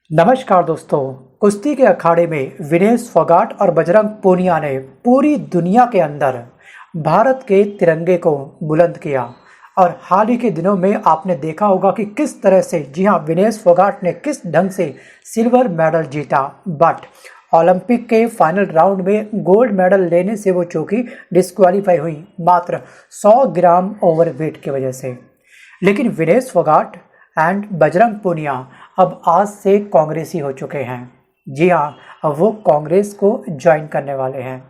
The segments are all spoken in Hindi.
नमस्कार दोस्तों। कुश्ती के अखाड़े में विनेश फोगाट और बजरंग पूनिया ने पूरी दुनिया के अंदर भारत के तिरंगे को बुलंद किया। और हाल ही के दिनों में आपने देखा होगा कि किस तरह से, जी हाँ, विनेश फोगाट ने किस ढंग से सिल्वर मेडल जीता। बट ओलंपिक के फाइनल राउंड में गोल्ड मेडल लेने से वो चूंकि डिस्क्वालीफाई हुई मात्र 100 ग्राम ओवरवेट की वजह से। लेकिन विनेश फोगाट एंड बजरंग पूनिया अब आज से कांग्रेसी हो चुके हैं। जी हाँ, अब वो कांग्रेस को ज्वाइन करने वाले हैं।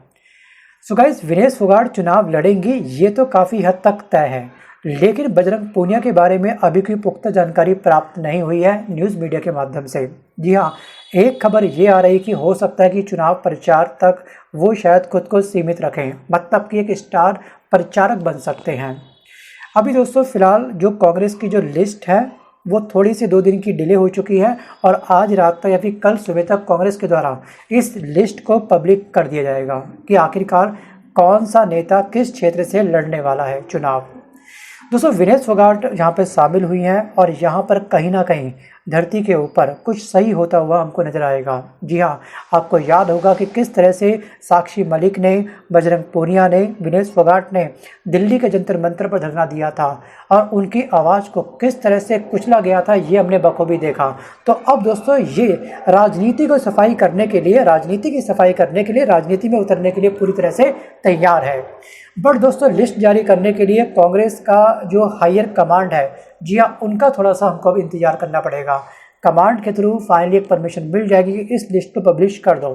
सो गाइस, विनेश फोगाट चुनाव लड़ेंगे ये तो काफ़ी हद तक तय है, लेकिन बजरंग पूनिया के बारे में अभी कोई पुख्ता जानकारी प्राप्त नहीं हुई है न्यूज़ मीडिया के माध्यम से। जी हाँ, एक खबर ये आ रही कि हो सकता है कि चुनाव प्रचार तक वो शायद खुद को सीमित रखें, मतलब कि एक स्टार प्रचारक बन सकते हैं। अभी दोस्तों फिलहाल जो कांग्रेस की जो लिस्ट है वो थोड़ी सी 2 दिन की डिले हो चुकी है और आज रात तक या फिर कल सुबह तक कांग्रेस के द्वारा इस लिस्ट को पब्लिक कर दिया जाएगा कि आखिरकार कौन सा नेता किस क्षेत्र से लड़ने वाला है चुनाव। दोस्तों विनेश फोगाट यहाँ पे शामिल हुई हैं और यहाँ पर कहीं ना कहीं धरती के ऊपर कुछ सही होता हुआ हमको नजर आएगा। जी हाँ, आपको याद होगा कि किस तरह से साक्षी मलिक ने, बजरंग पूनिया ने, विनेश फोगाट ने दिल्ली के जंतर मंतर पर धरना दिया था और उनकी आवाज़ को किस तरह से कुचला गया था ये हमने बखूबी देखा। तो अब दोस्तों ये राजनीति को सफाई करने के लिए, राजनीति की सफाई करने के लिए, राजनीति में उतरने के लिए पूरी तरह से तैयार है। बट दोस्तों लिस्ट जारी करने के लिए कांग्रेस का जो हायर कमांड है, जी हाँ, उनका थोड़ा सा हमको अब इंतजार करना पड़ेगा। कमांड के थ्रू फाइनली एक परमिशन मिल जाएगी कि इस लिस्ट को पब्लिश कर दो।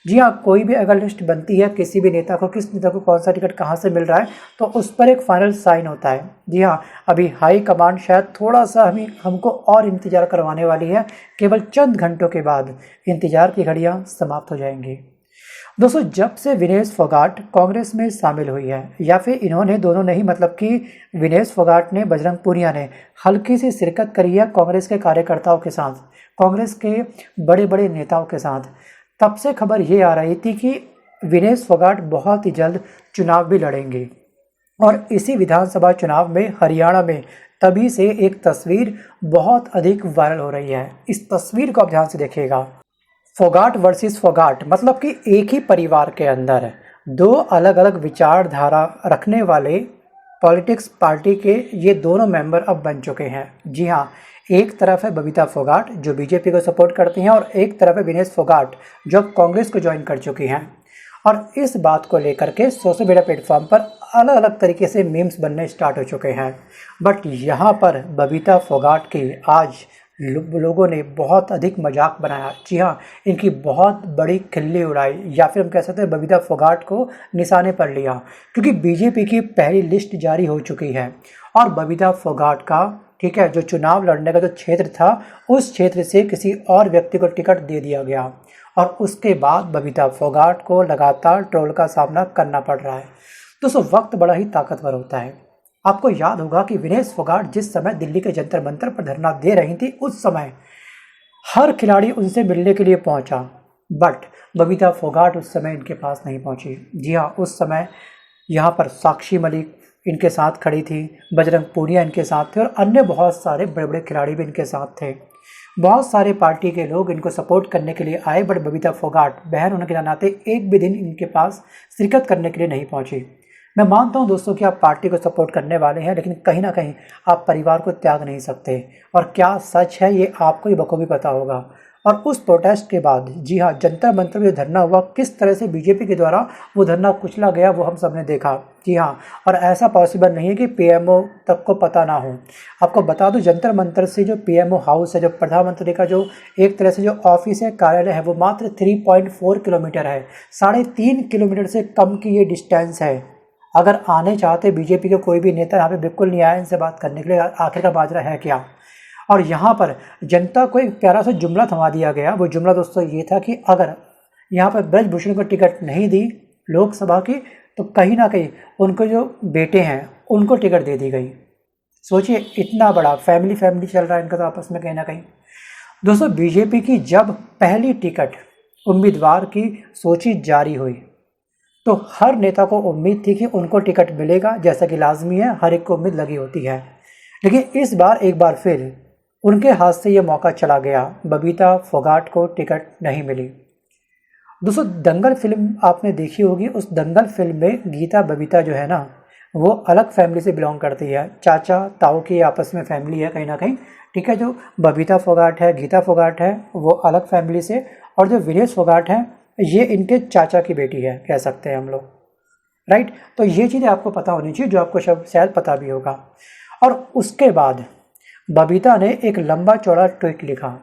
जी हाँ, कोई भी अगर लिस्ट बनती है, किसी भी नेता को, किस नेता को कौन सा टिकट कहाँ से मिल रहा है, तो उस पर एक फाइनल साइन होता है। जी हाँ, अभी हाई कमांड शायद थोड़ा सा हमको और इंतजार करवाने वाली है। केवल चंद घंटों के बाद इंतजार की घड़ियाँ समाप्त हो जाएंगी। दोस्तों जब से विनेश फोगाट कांग्रेस में शामिल हुई है, या फिर इन्होंने दोनों नहीं, मतलब कि विनेश फोगाट ने, बजरंग पूनिया ने हल्की सी शिरकत करी है कांग्रेस के कार्यकर्ताओं के साथ, कांग्रेस के बड़े बड़े नेताओं के साथ, तब से खबर ये आ रही थी कि विनेश फोगाट बहुत ही जल्द चुनाव भी लड़ेंगे। और इसी विधानसभा चुनाव में हरियाणा में तभी से एक तस्वीर बहुत अधिक वायरल हो रही है। इस तस्वीर को आप ध्यान से देखिएगा। फोगाट वर्सेस फोगाट, मतलब कि एक ही परिवार के अंदर दो अलग अलग विचारधारा रखने वाले पॉलिटिक्स पार्टी के ये दोनों मेंबर अब बन चुके हैं। जी हाँ, एक तरफ है बबीता फोगाट जो बीजेपी को सपोर्ट करती हैं और एक तरफ है विनेश फोगाट जो अब कांग्रेस को ज्वाइन कर चुकी हैं। और इस बात को लेकर के सोशल मीडिया प्लेटफॉर्म पर अलग अलग तरीके से मीम्स बनने स्टार्ट हो चुके हैं। बट यहाँ पर बबीता फोगाट की आज लोगों ने बहुत अधिक मजाक बनाया। जी हाँ, इनकी बहुत बड़ी खिल्ली उड़ाई, या फिर हम कह सकते हैं बबीता फोगाट को निशाने पर लिया, क्योंकि बीजेपी की पहली लिस्ट जारी हो चुकी है और बबीता फोगाट का, ठीक है, जो चुनाव लड़ने का जो क्षेत्र था उस क्षेत्र से किसी और व्यक्ति को टिकट दे दिया गया और उसके बाद बबीता फोगाट को लगातार ट्रोल का सामना करना पड़ रहा है। दोस्तों वक्त बड़ा ही ताकतवर होता है। आपको याद होगा कि विनेश फोगाट जिस समय दिल्ली के जंतर मंतर पर धरना दे रही थी, उस समय हर खिलाड़ी उनसे मिलने के लिए पहुंचा, बट बबीता फोगाट उस समय इनके पास नहीं पहुंची। जी हाँ, उस समय यहाँ पर साक्षी मलिक इनके साथ खड़ी थी, बजरंग पूनिया इनके साथ थे और अन्य बहुत सारे बड़े बड़े खिलाड़ी भी इनके साथ थे। बहुत सारे पार्टी के लोग इनको सपोर्ट करने के लिए आए, बट बबीता फोगाट बहन होने के नाते एक भी दिन इनके पास शिरकत करने के लिए नहीं पहुंची। मैं मानता हूं दोस्तों कि आप पार्टी को सपोर्ट करने वाले हैं, लेकिन कहीं ना कहीं आप परिवार को त्याग नहीं सकते। और क्या सच है ये आपको ही बखूबी पता होगा। और उस प्रोटेस्ट के बाद, जी हाँ, जंतर मंतर में जो धरना हुआ, किस तरह से बीजेपी के द्वारा वो धरना कुचला गया वो हम सब ने देखा। जी हाँ, और ऐसा पॉसिबल नहीं है कि पीएमओ तक को पता ना हो। आपको बता दूं, जंतर मंतर से जो पीएमओ हाउस है, जो प्रधानमंत्री का जो एक तरह से जो ऑफिस है, कार्यालय है, वो मात्र 3.4 किलोमीटर है। 3.5 किलोमीटर से कम की ये डिस्टेंस है। अगर आने चाहते बीजेपी के कोई भी नेता यहाँ पे बिल्कुल नहीं आया इनसे बात करने के लिए, आखिर का माजरा है क्या। और यहाँ पर जनता को एक प्यारा सा जुमला थमा दिया गया। वो जुमला दोस्तों ये था कि अगर यहाँ पर ब्रजभूषण को टिकट नहीं दी लोकसभा की, तो कहीं ना कहीं उनको जो बेटे हैं उनको टिकट दे दी गई। सोचिए, इतना बड़ा फैमिली चल रहा है इनका तो आपस में कहीं ना कहीं। दोस्तों बीजेपी की जब पहली टिकट उम्मीदवार की सूची जारी हुई तो हर नेता को उम्मीद थी कि उनको टिकट मिलेगा, जैसा कि लाजमी है, हर एक को उम्मीद लगी होती है। लेकिन इस बार एक बार फिर उनके हाथ से ये मौका चला गया। बबीता फोगाट को टिकट नहीं मिली। दोस्तों, दंगल फिल्म आपने देखी होगी। उस दंगल फिल्म में गीता बबीता जो है ना, वो अलग फैमिली से बिलोंग करती है। चाचा ताऊ की आपस में फैमिली है कहीं ना कहीं, ठीक है। जो बबीता फोगाट है, गीता फोगाट है, वो अलग फैमिली से, और जो विनेश फोगाट है, ये इनके चाचा की बेटी है, कह सकते हैं हम लोग, राइट। तो ये चीज़ें आपको पता होनी चाहिए, जो आपको शायद पता भी होगा। और उसके बाद बबीता ने एक लंबा चौड़ा ट्वीट लिखा,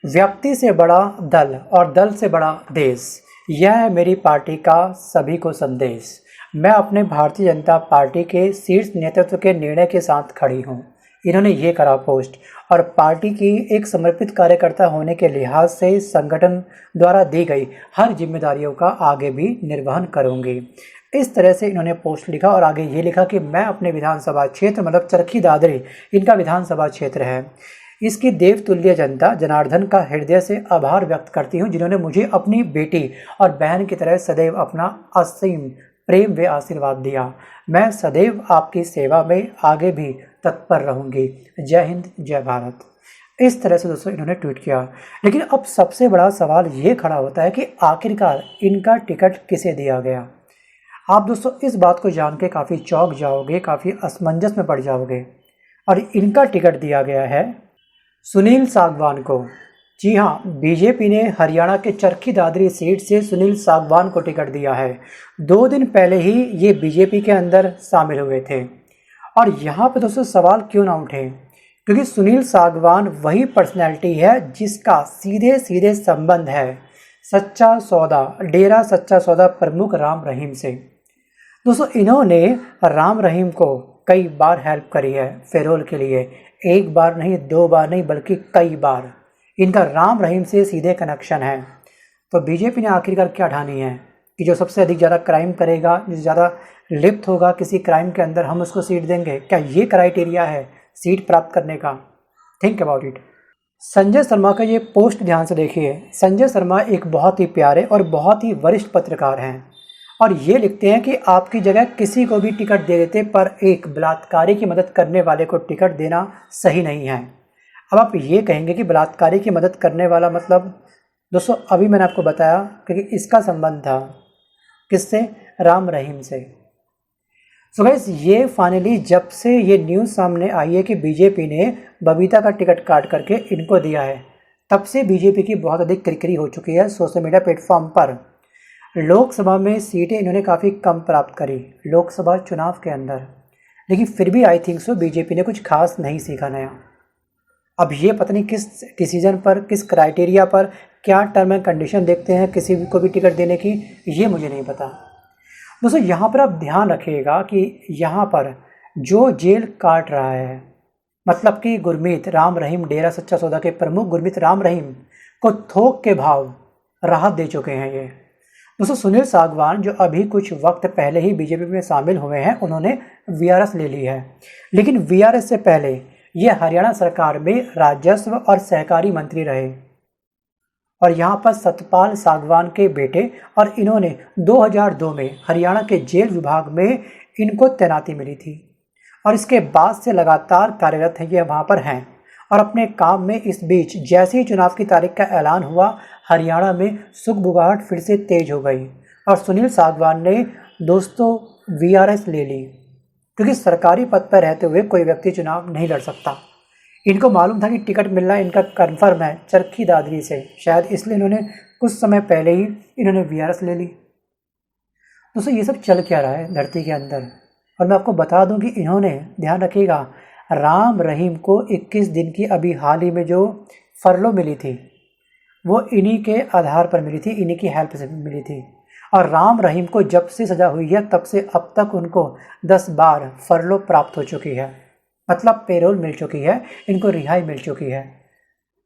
व्यक्ति से बड़ा दल और दल से बड़ा देश, यह है मेरी पार्टी का सभी को संदेश। मैं अपने भारतीय जनता पार्टी के शीर्ष नेतृत्व के निर्णय के साथ खड़ी हूँ। इन्होंने ये करा पोस्ट, और पार्टी की एक समर्पित कार्यकर्ता होने के लिहाज से संगठन द्वारा दी गई हर जिम्मेदारियों का आगे भी निर्वहन करूँगी। इस तरह से इन्होंने पोस्ट लिखा, और आगे ये लिखा कि मैं अपने विधानसभा क्षेत्र, मतलब चरखी दादरी इनका विधानसभा क्षेत्र है, इसकी देवतुल्य जनता जनार्दन का हृदय से आभार व्यक्त करती हूँ, जिन्होंने मुझे अपनी बेटी और बहन की तरह सदैव अपना असीम प्रेम व आशीर्वाद दिया। मैं सदैव आपकी सेवा में आगे भी तत्पर रहूँगी। जय हिंद, जय भारत। इस तरह से दोस्तों इन्होंने ट्वीट किया। लेकिन अब सबसे बड़ा सवाल ये खड़ा होता है कि आखिरकार इनका टिकट किसे दिया गया। आप दोस्तों इस बात को जान के काफ़ी चौंक जाओगे, काफ़ी असमंजस में पड़ जाओगे। और इनका टिकट दिया गया है सुनील सागवान को। जी हाँ, बीजेपी ने हरियाणा के चरखी दादरी सीट से सुनील सागवान को टिकट दिया है। 2 दिन पहले ही ये बीजेपी के अंदर शामिल हुए थे। और यहाँ पे दोस्तों सवाल क्यों ना उठे, क्योंकि सुनील सागवान वही पर्सनैलिटी है जिसका सीधे सीधे संबंध है सच्चा सौदा, डेरा सच्चा सौदा प्रमुख राम रहीम से। दोस्तों इन्होंने राम रहीम को कई बार हेल्प करी है फेरोल के लिए। एक बार नहीं, 2 बार नहीं, बल्कि कई बार इनका राम रहीम से सीधे कनेक्शन है। तो बीजेपी ने आखिरकार क्या ठानी है कि जो सबसे अधिक ज़्यादा क्राइम करेगा, जो ज़्यादा लिप्त होगा किसी क्राइम के अंदर, हम उसको सीट देंगे? क्या ये क्राइटेरिया है सीट प्राप्त करने का? Think about it. Sanjay Sharma का ये पोस्ट ध्यान से देखिए। संजय शर्मा एक बहुत ही प्यारे और बहुत ही वरिष्ठ पत्रकार हैं, और ये लिखते हैं कि आपकी जगह किसी को भी टिकट दे देते, पर एक बलात्कारी की मदद करने वाले को टिकट देना सही नहीं है। अब आप ये कहेंगे कि बलात्कारी की मदद करने वाला मतलब, दोस्तों अभी मैंने आपको बताया क्योंकि इसका संबंध था किससे? राम रहीम से। सो गाइस, ये फाइनली जब से ये न्यूज़ सामने आई है कि बीजेपी ने बबीता का टिकट काट करके इनको दिया है, तब से बीजेपी की बहुत अधिक किरकिरी हो चुकी है सोशल मीडिया प्लेटफॉर्म पर। लोकसभा में सीटें इन्होंने काफ़ी कम प्राप्त करी लोकसभा चुनाव के अंदर, लेकिन फिर भी आई थिंक सो बीजेपी ने कुछ खास नहीं सीखा नया। अब ये पता नहीं किस डिसीजन पर, किस क्राइटेरिया पर, क्या टर्म एंड कंडीशन देखते हैं किसी को भी टिकट देने की, ये मुझे नहीं पता। दोस्तों यहाँ पर आप ध्यान रखिएगा कि यहाँ पर जो जेल काट रहा है, मतलब कि गुरमीत राम रहीम, डेरा सच्चा सौदा के प्रमुख गुरमीत राम रहीम को थोक के भाव राहत दे चुके हैं ये। दोस्तों सुनील सागवान जो अभी कुछ वक्त पहले ही बीजेपी में शामिल हुए हैं, उन्होंने वीआरएस ले ली है, लेकिन वीआरएस से पहले ये हरियाणा सरकार में राजस्व और सहकारी मंत्री रहे, और यहाँ पर सतपाल सागवान के बेटे, और इन्होंने 2002 में हरियाणा के जेल विभाग में इनको तैनाती मिली थी, और इसके बाद से लगातार कार्यरत हैं ये वहाँ पर हैं और अपने काम में। इस बीच जैसे ही चुनाव की तारीख का ऐलान हुआ, हरियाणा में सुगबुगाहट फिर से तेज हो गई, और सुनील सागवान ने दोस्तों वीआरएस ले ली, क्योंकि सरकारी पद पर रहते हुए कोई व्यक्ति चुनाव नहीं लड़ सकता। इनको मालूम था कि टिकट मिलना इनका कन्फर्म है चरखी दादरी से, शायद इसलिए इन्होंने कुछ समय पहले ही इन्होंने वीआरएस ले ली। दोस्तों ये सब चल क्या रहा है धरती के अंदर, और मैं आपको बता दूं कि इन्होंने, ध्यान रखिएगा, राम रहीम को 21 दिन की अभी हाल ही में जो फरलो मिली थी, वो इन्हीं के आधार पर मिली थी, इन्हीं की हेल्प से मिली थी। और राम रहीम को जब से सज़ा हुई है तब से अब तक उनको 10 बार फरलो प्राप्त हो चुकी है, मतलब पेरोल मिल चुकी है, इनको रिहाई मिल चुकी है।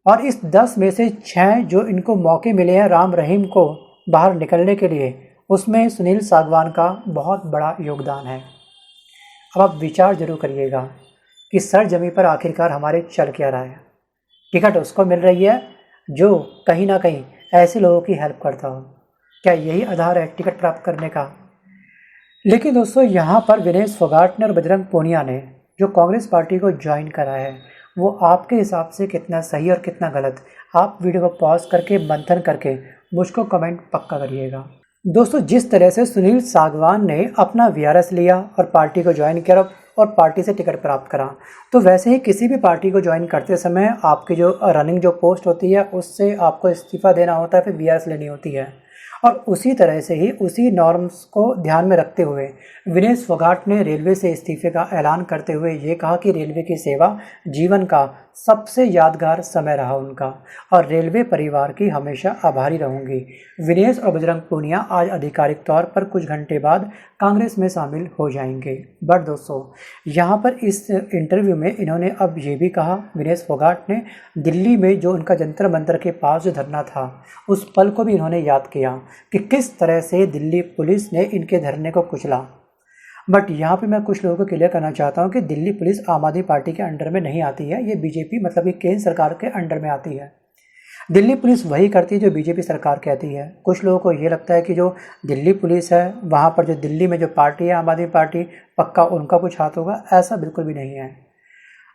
और इस 10 में से 6 जो इनको मौके मिले हैं राम रहीम को बाहर निकलने के लिए, उसमें सुनील सागवान का बहुत बड़ा योगदान है। अब आप विचार जरूर करिएगा कि सर जमी पर आखिरकार हमारे चल क्या रहा है। टिकट उसको मिल रही है जो कहीं ना कहीं ऐसे लोगों की हेल्प करता हो। क्या यही आधार है टिकट प्राप्त करने का? लेकिन दोस्तों यहाँ पर विनेश फोगाट ने और बजरंग पूनिया ने जो कांग्रेस पार्टी को ज्वाइन करा है, वो आपके हिसाब से कितना सही और कितना गलत, आप वीडियो को पॉज करके मंथन करके मुझको कमेंट पक्का करिएगा। दोस्तों, जिस तरह से सुनील सागवान ने अपना वीआरएस लिया और पार्टी को ज्वाइन किया और पार्टी से टिकट प्राप्त करा, तो वैसे ही किसी भी पार्टी को ज्वाइन करते समय आपकी जो रनिंग जो पोस्ट होती है उससे आपको इस्तीफ़ा देना होता है, फिर वीआरएस लेनी होती है। और उसी तरह से ही उसी नॉर्म्स को ध्यान में रखते हुए विनेश फोगाट ने रेलवे से इस्तीफे का ऐलान करते हुए ये कहा कि रेलवे की सेवा जीवन का सबसे यादगार समय रहा उनका और रेलवे परिवार की हमेशा आभारी रहूंगी। विनेश और बजरंग पूनिया आज आधिकारिक तौर पर कुछ घंटे बाद कांग्रेस में शामिल हो जाएंगे। बट दोस्तों, यहाँ पर इस इंटरव्यू में इन्होंने अब ये भी कहा, विनेश फोगाट ने दिल्ली में जो उनका जंतर मंतर के पास जो धरना था उस पल को भी इन्होंने याद किया कि किस तरह से दिल्ली पुलिस ने इनके धरने को कुचला। बट यहाँ पे मैं कुछ लोगों को क्लियर करना चाहता हूँ कि दिल्ली पुलिस आम आदमी पार्टी के अंडर में नहीं आती है, ये बीजेपी मतलब कि केंद्र सरकार के अंडर में आती है। दिल्ली पुलिस वही करती है जो बीजेपी सरकार कहती है। कुछ लोगों को ये लगता है कि जो दिल्ली पुलिस है वहाँ पर जो दिल्ली में जो पार्टी है आम आदमी पार्टी, पक्का उनका कुछ हाथ होगा, ऐसा बिल्कुल भी नहीं है।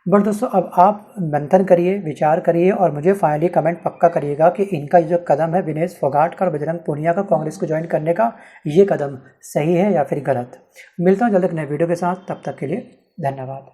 बट दोस्तों, अब आप मंथन करिए, विचार करिए और मुझे फाइनली कमेंट पक्का करिएगा कि इनका जो कदम है विनेश फोगाट का और बजरंग पूनिया का कांग्रेस को ज्वाइन करने का, ये कदम सही है या फिर गलत। मिलता हूँ जल्द एक नए वीडियो के साथ, तब तक के लिए धन्यवाद।